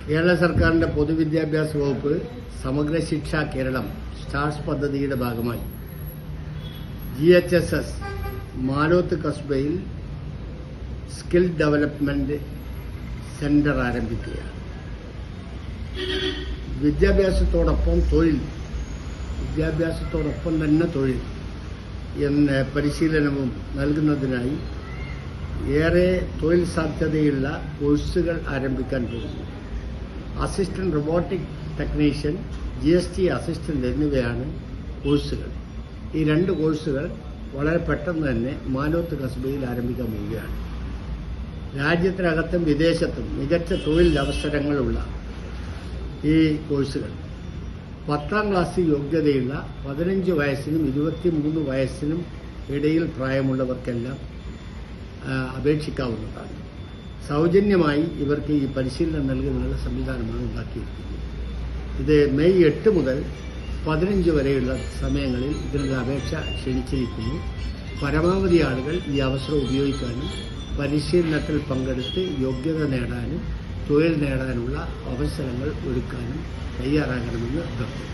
കേരള സർക്കാരിന്റെ പൊതുവിദ്യാഭ്യാസ വകുപ്പ് സമഗ്ര ശിക്ഷ കേരളം സ്റ്റാർസ് പദ്ധതിയുടെ ഭാഗമായി GHSS മാലോത്ത് കസ്ബയിൽ സ്കിൽ ഡെവലപ്മെന്റ് സെന്റർ ആരംഭിക്കുകയാണ്. വിദ്യാഭ്യാസത്തോടൊപ്പം തന്നെ തൊഴിൽ എന്ന പരിശീലനവും നൽകുന്നതിനായി ഏറെ തൊഴിൽ സാധ്യതയുള്ള കോഴ്സുകൾ ആരംഭിക്കാൻ പോകുന്നു. Assistant robotic technician, GST assistant എന്നിവയാണ് കോഴ്സുകൾ. ഈ 2 കോഴ്സുകൾ വളരെ പെട്ടെന്ന് തന്നെ മാലോത്ത് കസ്ബയിൽ ആരംഭിക്കാൻ പോവുകയാണ്. രാജ്യത്തിനകത്തും വിദേശത്തും മികച്ച തൊഴിൽ അവസരങ്ങളുള്ള ഈ കോഴ്സുകൾ 10ാം ക്ലാസ് യോഗ്യതയുള്ള 15 വയസ്സിനും 23 വയസ്സിനും ഇടയിൽ പ്രായമുള്ളവർക്കെല്ലാം അപേക്ഷിക്കാവുന്നതാണ്. സൗജന്യമായി ഇവർക്ക് ഈ പരിശീലനം നൽകുന്നതിനുള്ള സംവിധാനമാണ് ഉണ്ടാക്കിയിരിക്കുന്നത്. ഇത് മെയ് 8 മുതൽ 15 വരെയുള്ള സമയങ്ങളിൽ ഇതിനുള്ള അപേക്ഷ ക്ഷണിച്ചിരിക്കുന്നു. പരമാവധി ആളുകൾ ഈ അവസരം ഉപയോഗിക്കാനും പരിശീലനത്തിൽ പങ്കെടുത്ത് യോഗ്യത നേടാനും തൊഴിൽ നേടാനുള്ള അവസരങ്ങൾ ഒരുക്കാനും തയ്യാറാകണമെന്ന് അഭ്യർത്ഥിക്കുന്നു.